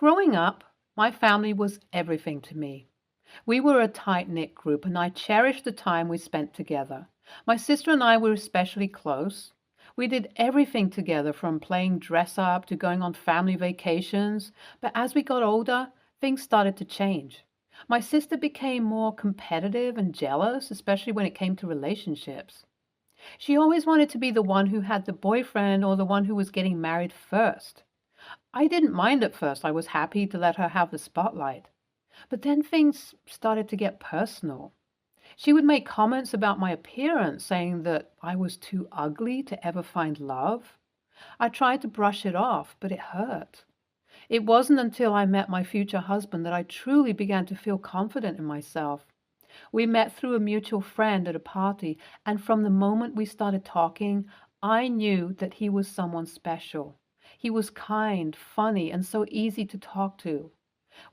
Growing up, my family was everything to me. We were a tight-knit group, and I cherished the time we spent together. My sister and I were especially close. We did everything together, from playing dress-up to going on family vacations. But as we got older, things started to change. My sister became more competitive and jealous, especially when it came to relationships. She always wanted to be the one who had the boyfriend or the one who was getting married first. I didn't mind at first. I was happy to let her have the spotlight. But then things started to get personal. She would make comments about my appearance, saying that I was too ugly to ever find love. I tried to brush it off, but it hurt. It wasn't until I met my future husband that I truly began to feel confident in myself. We met through a mutual friend at a party, and from the moment we started talking, I knew that he was someone special. He was kind, funny, and so easy to talk to.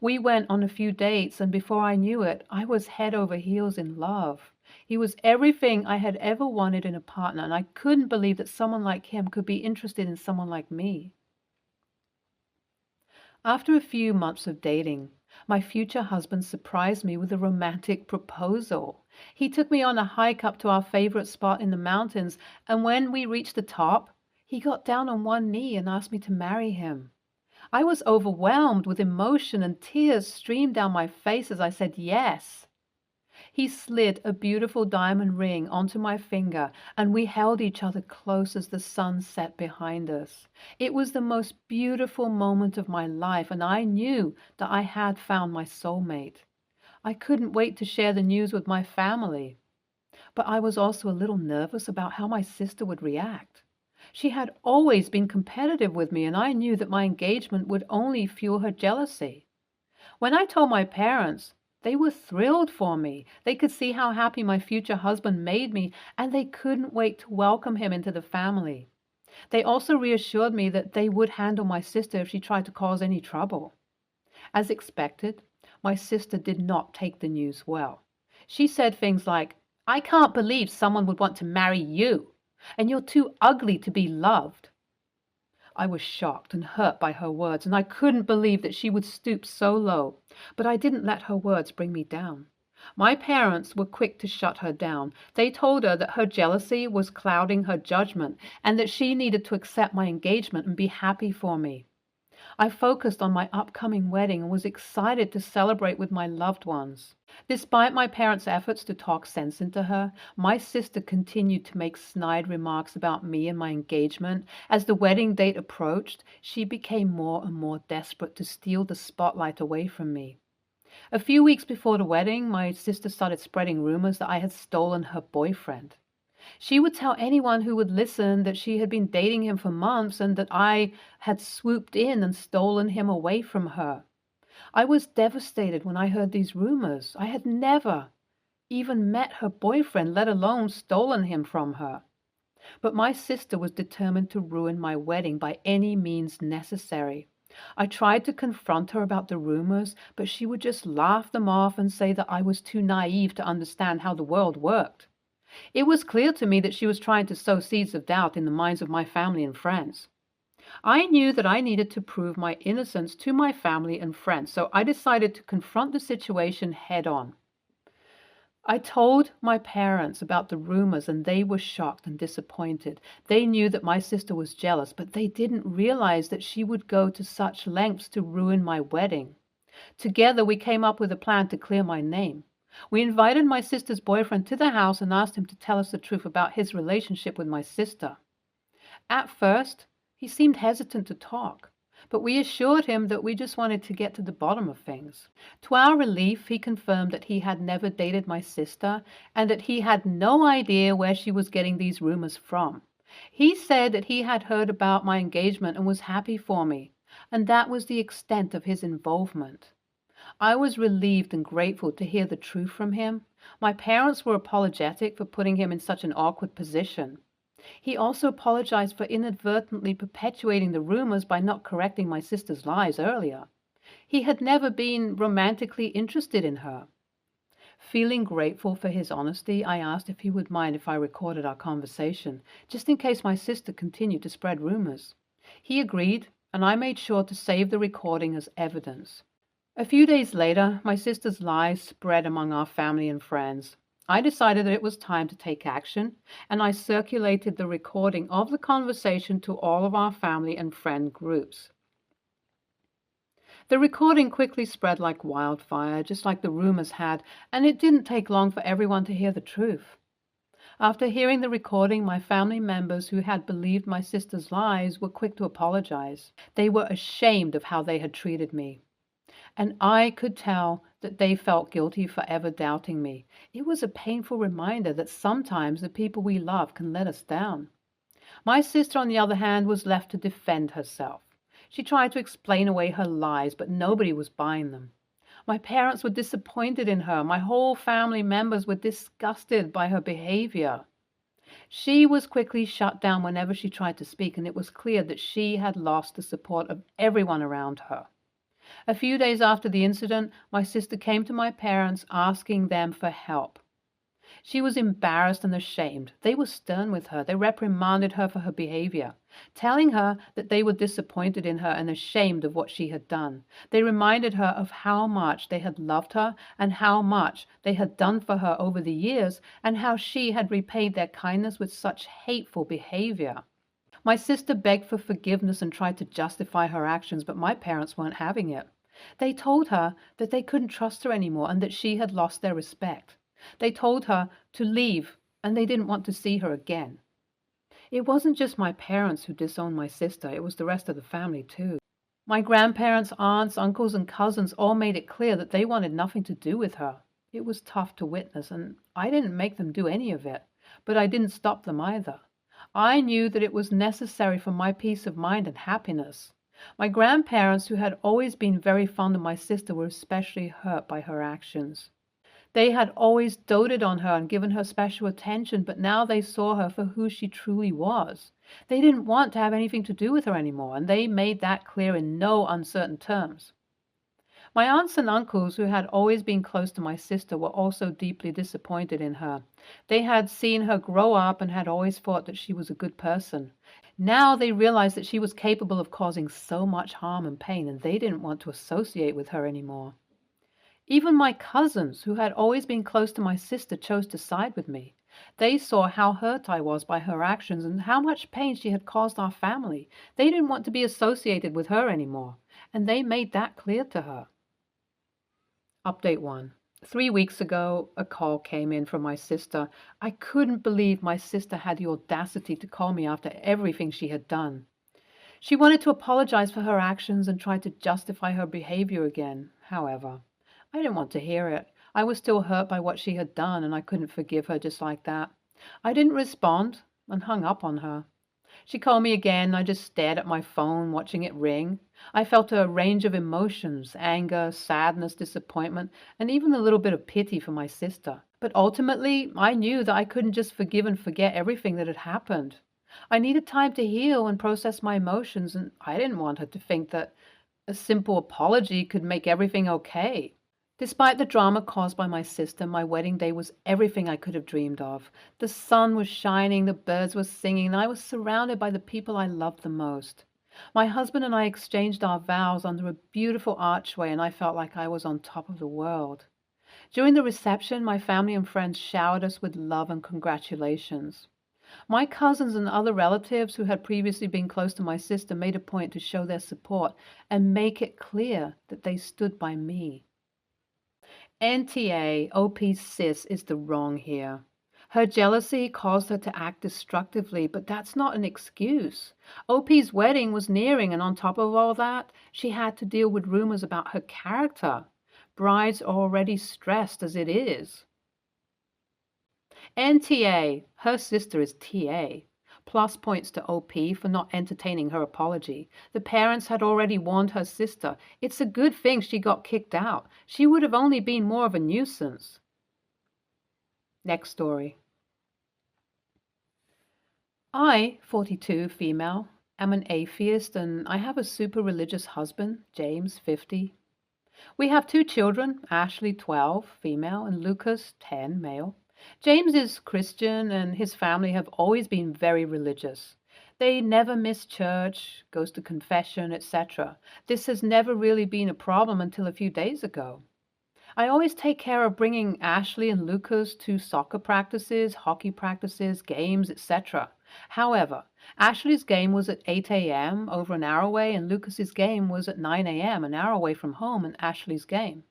We went on a few dates, and before I knew it, I was head over heels in love. He was everything I had ever wanted in a partner, and I couldn't believe that someone like him could be interested in someone like me. After a few months of dating, my future husband surprised me with a romantic proposal. He took me on a hike up to our favorite spot in the mountains, and when we reached the top, he got down on one knee and asked me to marry him. I was overwhelmed with emotion, and tears streamed down my face as I said yes. He slid a beautiful diamond ring onto my finger, and we held each other close as the sun set behind us. It was the most beautiful moment of my life, and I knew that I had found my soulmate. I couldn't wait to share the news with my family. But I was also a little nervous about how my sister would react. She had always been competitive with me, and I knew that my engagement would only fuel her jealousy. When I told my parents, they were thrilled for me. They could see how happy my future husband made me, and they couldn't wait to welcome him into the family. They also reassured me that they would handle my sister if she tried to cause any trouble. As expected, my sister did not take the news well. She said things like, "I can't believe someone would want to marry you, and you're too ugly to be loved." I was shocked and hurt by her words, and I couldn't believe that she would stoop so low. But I didn't let her words bring me down. My parents were quick to shut her down. They told her that her jealousy was clouding her judgment, and that she needed to accept my engagement and be happy for me. I focused on my upcoming wedding and was excited to celebrate with my loved ones. Despite my parents' efforts to talk sense into her, my sister continued to make snide remarks about me and my engagement. As the wedding date approached, she became more and more desperate to steal the spotlight away from me. A few weeks before the wedding, my sister started spreading rumors that I had stolen her boyfriend. She would tell anyone who would listen that she had been dating him for months and that I had swooped in and stolen him away from her. I was devastated when I heard these rumors. I had never even met her boyfriend, let alone stolen him from her. But my sister was determined to ruin my wedding by any means necessary. I tried to confront her about the rumors, but she would just laugh them off and say that I was too naive to understand how the world worked. It was clear to me that she was trying to sow seeds of doubt in the minds of my family and friends. I knew that I needed to prove my innocence to my family and friends, so I decided to confront the situation head on. I told my parents about the rumors, and they were shocked and disappointed. They knew that my sister was jealous, but they didn't realize that she would go to such lengths to ruin my wedding. Together, we came up with a plan to clear my name. We invited my sister's boyfriend to the house and asked him to tell us the truth about his relationship with my sister. At first, he seemed hesitant to talk, but we assured him that we just wanted to get to the bottom of things. To our relief, he confirmed that he had never dated my sister and that he had no idea where she was getting these rumors from. He said that he had heard about my engagement and was happy for me, and that was the extent of his involvement. I was relieved and grateful to hear the truth from him. My parents were apologetic for putting him in such an awkward position. He also apologized for inadvertently perpetuating the rumors by not correcting my sister's lies earlier. He had never been romantically interested in her. Feeling grateful for his honesty, I asked if he would mind if I recorded our conversation, just in case my sister continued to spread rumors. He agreed, and I made sure to save the recording as evidence. A few days later, my sister's lies spread among our family and friends. I decided that it was time to take action, and I circulated the recording of the conversation to all of our family and friend groups. The recording quickly spread like wildfire, just like the rumors had, and it didn't take long for everyone to hear the truth. After hearing the recording, my family members who had believed my sister's lies were quick to apologize. They were ashamed of how they had treated me, and I could tell that they felt guilty for ever doubting me. It was a painful reminder that sometimes the people we love can let us down. My sister, on the other hand, was left to defend herself. She tried to explain away her lies, but nobody was buying them. My parents were disappointed in her. My whole family members were disgusted by her behavior. She was quickly shut down whenever she tried to speak, and it was clear that she had lost the support of everyone around her. A few days after the incident, my sister came to my parents asking them for help. She was embarrassed and ashamed. They were stern with her. They reprimanded her for her behavior, telling her that they were disappointed in her and ashamed of what she had done. They reminded her of how much they had loved her and how much they had done for her over the years and how she had repaid their kindness with such hateful behavior. My sister begged for forgiveness and tried to justify her actions, but my parents weren't having it. They told her that they couldn't trust her anymore and that she had lost their respect. They told her to leave, and they didn't want to see her again. It wasn't just my parents who disowned my sister, it was the rest of the family too. My grandparents, aunts, uncles, and cousins all made it clear that they wanted nothing to do with her. It was tough to witness, and I didn't make them do any of it, but I didn't stop them either. I knew that it was necessary for my peace of mind and happiness. My grandparents, who had always been very fond of my sister, were especially hurt by her actions. They had always doted on her and given her special attention, but now they saw her for who she truly was. They didn't want to have anything to do with her anymore, and they made that clear in no uncertain terms. My aunts and uncles, who had always been close to my sister, were also deeply disappointed in her. They had seen her grow up and had always thought that she was a good person. Now they realized that she was capable of causing so much harm and pain, and they didn't want to associate with her anymore. Even my cousins, who had always been close to my sister, chose to side with me. They saw how hurt I was by her actions and how much pain she had caused our family. They didn't want to be associated with her anymore, and they made that clear to her. Update 1. 3 weeks ago, a call came in from my sister. I couldn't believe my sister had the audacity to call me after everything she had done. She wanted to apologize for her actions and tried to justify her behavior again. However, I didn't want to hear it. I was still hurt by what she had done, and I couldn't forgive her just like that. I didn't respond and hung up on her. She called me again, and I just stared at my phone, watching it ring. I felt a range of emotions: anger, sadness, disappointment, and even a little bit of pity for my sister. But ultimately, I knew that I couldn't just forgive and forget everything that had happened. I needed time to heal and process my emotions, and I didn't want her to think that a simple apology could make everything okay. Despite the drama caused by my sister, my wedding day was everything I could have dreamed of. The sun was shining, the birds were singing, and I was surrounded by the people I loved the most. My husband and I exchanged our vows under a beautiful archway, and I felt like I was on top of the world. During the reception, my family and friends showered us with love and congratulations. My cousins and other relatives who had previously been close to my sister made a point to show their support and make it clear that they stood by me. NTA, OP's sis, is the wrong here. Her jealousy caused her to act destructively, but that's not an excuse. OP's wedding was nearing, and on top of all that, she had to deal with rumors about her character. Brides are already stressed as it is. NTA, her sister is TA. Plus points to OP for not entertaining her apology. The parents had already warned her sister. It's a good thing she got kicked out. She would have only been more of a nuisance. Next story. I, 42, female, am an atheist, and I have a super religious husband, James, 50. We have 2 children, Ashley, 12, female, and Lucas, 10, male. James is Christian, and his family have always been very religious. They never miss church, goes to confession, etc. This has never really been a problem until a few days ago. I always take care of bringing Ashley and Lucas to soccer practices, hockey practices, games, etc. However, Ashley's game was at 8 a.m., over an hour away, and Lucas's game was at 9 a.m., an hour away from home and Ashley's game.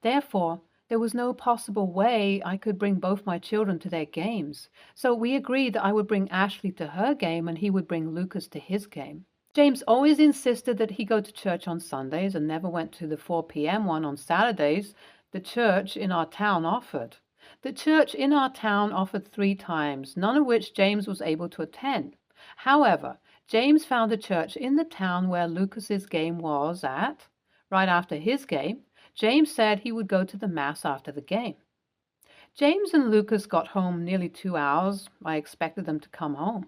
Therefore, there was no possible way I could bring both my children to their games. So we agreed that I would bring Ashley to her game and he would bring Lucas to his game. James always insisted that he go to church on Sundays and never went to the 4 p.m. one on Saturdays the church in our town offered. The church in our town offered 3 times, none of which James was able to attend. However, James found a church in the town where Lucas's game was at. Right after his game, James said he would go to the mass after the game. James and Lucas got home nearly 2 hours. I expected them to come home.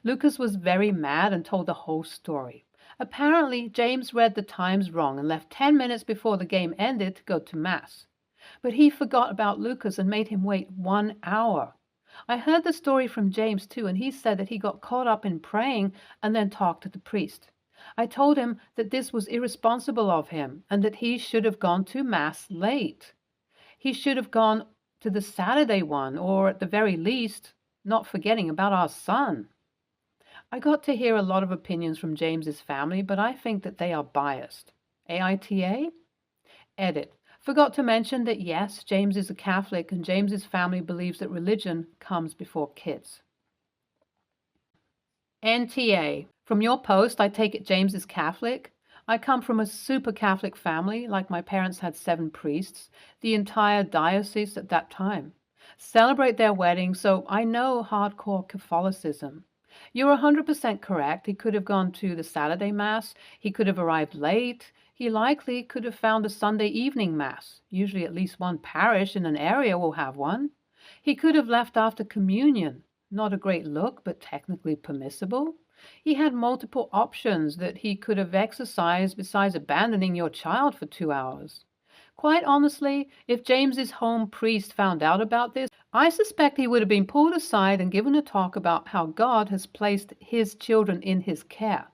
Lucas was very mad and told the whole story. Apparently, James read the times wrong and left 10 minutes before the game ended to go to mass. But he forgot about Lucas and made him wait 1 hour. I heard the story from James too, and he said that he got caught up in praying and then talked to the priest. I told him that this was irresponsible of him and that he should have gone to mass late. He should have gone to the Saturday one, or at the very least, not forgetting about our son. I got to hear a lot of opinions from James's family, but I think that they are biased. AITA? Edit. Forgot to mention that yes, James is a Catholic and James's family believes that religion comes before kids. NTA. From your post, I take it James is Catholic. I come from a super Catholic family, like my parents had 7 priests, the entire diocese at that time. Celebrate their wedding, so I know hardcore Catholicism. You're 100% correct. He could have gone to the Saturday Mass. He could have arrived late. He likely could have found a Sunday evening Mass. Usually at least one parish in an area will have one. He could have left after communion. Not a great look, but technically permissible. He had multiple options that he could have exercised besides abandoning your child for 2 hours. Quite honestly, if James's home priest found out about this, I suspect he would have been pulled aside and given a talk about how God has placed his children in his care,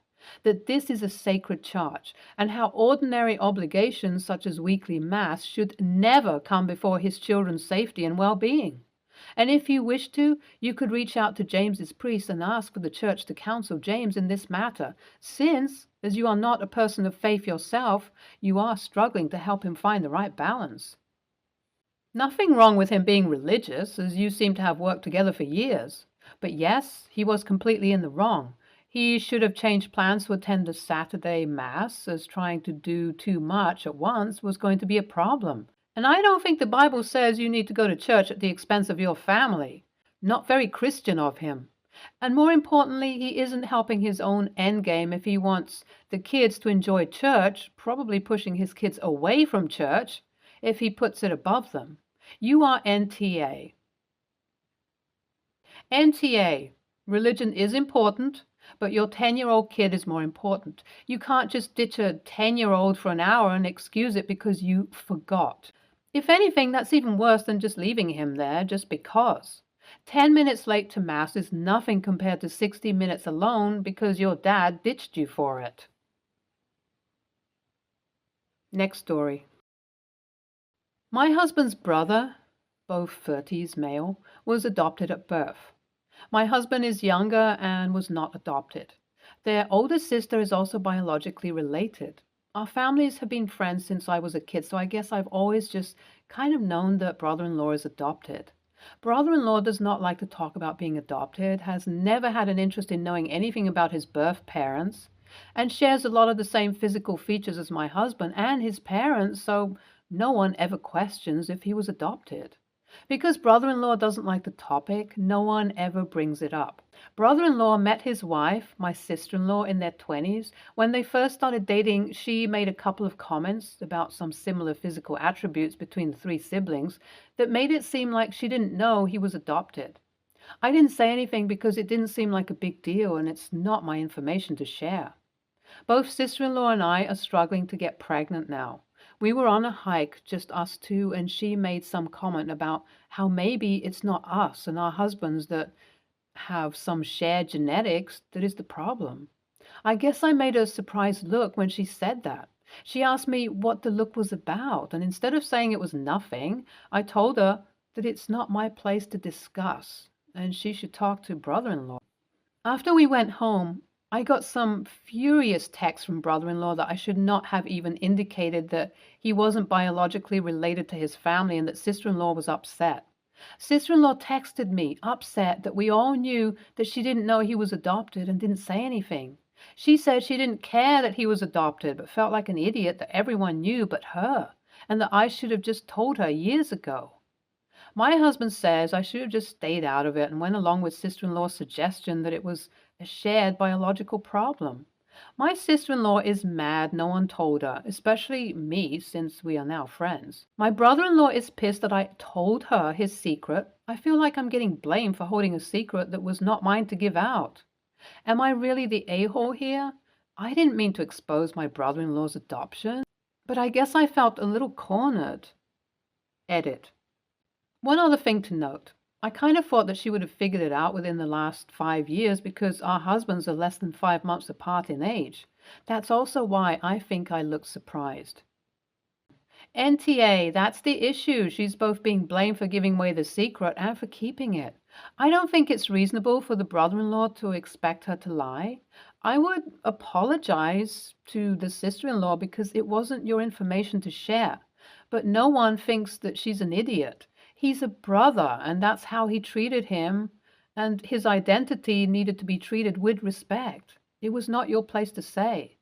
that this is a sacred charge, and how ordinary obligations such as weekly Mass should never come before his children's safety and well-being. And if you wish to, you could reach out to James's priest and ask for the church to counsel James in this matter, since, as you are not a person of faith yourself, you are struggling to help him find the right balance. Nothing wrong with him being religious, as you seem to have worked together for years. But yes, he was completely in the wrong. He should have changed plans to attend the Saturday Mass, as trying to do too much at once was going to be a problem. And I don't think the Bible says you need to go to church at the expense of your family. Not very Christian of him. And more importantly, he isn't helping his own endgame if he wants the kids to enjoy church, probably pushing his kids away from church if he puts it above them. You are NTA. NTA. Religion is important, but your 10-year-old kid is more important. You can't just ditch a 10-year-old for an hour and excuse it because you forgot. If anything, that's even worse than just leaving him there just because. 10 minutes late to Mass is nothing compared to 60 minutes alone because your dad ditched you for it. Next story. My husband's brother, both 30s male, was adopted at birth. My husband is younger and was not adopted. Their older sister is also biologically related. Our families have been friends since I was a kid, so I guess I've always just kind of known that brother-in-law is adopted. Brother-in-law does not like to talk about being adopted, has never had an interest in knowing anything about his birth parents, and shares a lot of the same physical features as my husband and his parents, so no one ever questions if he was adopted. Because brother-in-law doesn't like the topic, no one ever brings it up. Brother-in-law met his wife, my sister-in-law, in their 20s. When they first started dating, she made a couple of comments about some similar physical attributes between the 3 siblings that made it seem like she didn't know he was adopted. I didn't say anything because it didn't seem like a big deal and it's not my information to share. Both sister-in-law and I are struggling to get pregnant now. We were on a hike, just us 2, and she made some comment about how maybe it's not us and our husbands that have some shared genetics that is the problem. I guess I made a surprised look when she said that. She asked me what the look was about, and instead of saying it was nothing, I told her that it's not my place to discuss, and she should talk to brother-in-law. After we went home, I got some furious texts from brother-in-law that I should not have even indicated that he wasn't biologically related to his family and that sister-in-law was upset. Sister-in-law texted me, upset that we all knew that she didn't know he was adopted and didn't say anything. She said she didn't care that he was adopted, but felt like an idiot that everyone knew but her, and that I should have just told her years ago. My husband says I should have just stayed out of it and went along with sister-in-law's suggestion that it was a shared biological problem. My sister-in-law is mad no one told her, especially me since we are now friends. My brother-in-law is pissed that I told her his secret. I feel like I'm getting blamed for holding a secret that was not mine to give out. Am I really the a-hole here? I didn't mean to expose my brother-in-law's adoption, but I guess I felt a little cornered. Edit. One other thing to note. I kind of thought that she would have figured it out within the last 5 years because our husbands are less than 5 months apart in age. That's also why I think I look surprised. NTA, that's the issue. She's both being blamed for giving away the secret and for keeping it. I don't think it's reasonable for the brother-in-law to expect her to lie. I would apologize to the sister-in-law because it wasn't your information to share. But no one thinks that she's an idiot. He's a brother, and that's how he treated him, and his identity needed to be treated with respect. It was not your place to say.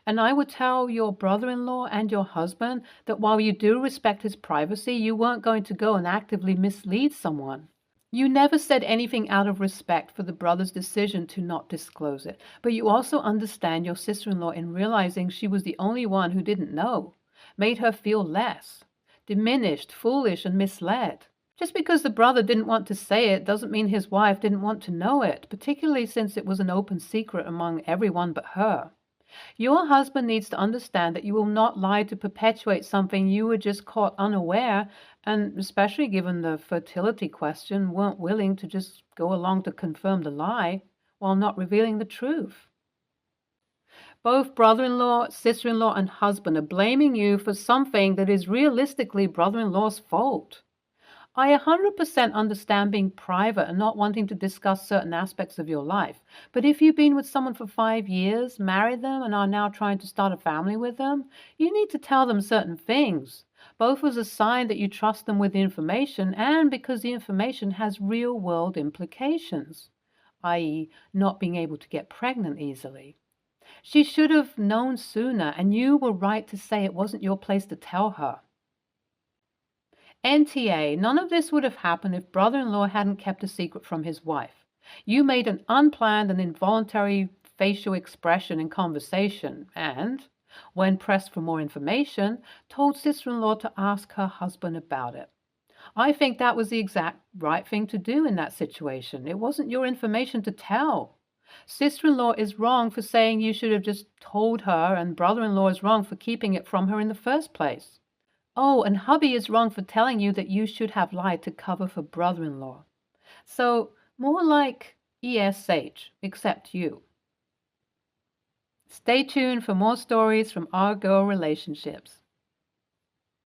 And I would tell your brother-in-law and your husband that while you do respect his privacy, you weren't going to go and actively mislead someone. You never said anything out of respect for the brother's decision to not disclose it, but you also understand your sister-in-law in realizing she was the only one who didn't know, made her feel less, diminished, foolish, and misled. Just because the brother didn't want to say it doesn't mean his wife didn't want to know it, particularly since it was an open secret among everyone but her. Your husband needs to understand that you will not lie to perpetuate something you were just caught unaware, and especially given the fertility question, weren't willing to just go along to confirm the lie while not revealing the truth. Both brother-in-law, sister-in-law, and husband are blaming you for something that is realistically brother-in-law's fault. I 100% understand being private and not wanting to discuss certain aspects of your life. But if you've been with someone for 5 years, married them, and are now trying to start a family with them, you need to tell them certain things, both as a sign that you trust them with the information and because the information has real-world implications, i.e., not being able to get pregnant easily. She should have known sooner, and you were right to say it wasn't your place to tell her. NTA, none of this would have happened if brother-in-law hadn't kept a secret from his wife. You made an unplanned and involuntary facial expression in conversation and, when pressed for more information, told sister-in-law to ask her husband about it. I think that was the exact right thing to do in that situation. It wasn't your information to tell. Sister-in-law is wrong for saying you should have just told her, and brother-in-law is wrong for keeping it from her in the first place. Oh, and hubby is wrong for telling you that you should have lied to cover for brother-in-law. So, more like ESH, except you. Stay tuned for more stories from our girl relationships.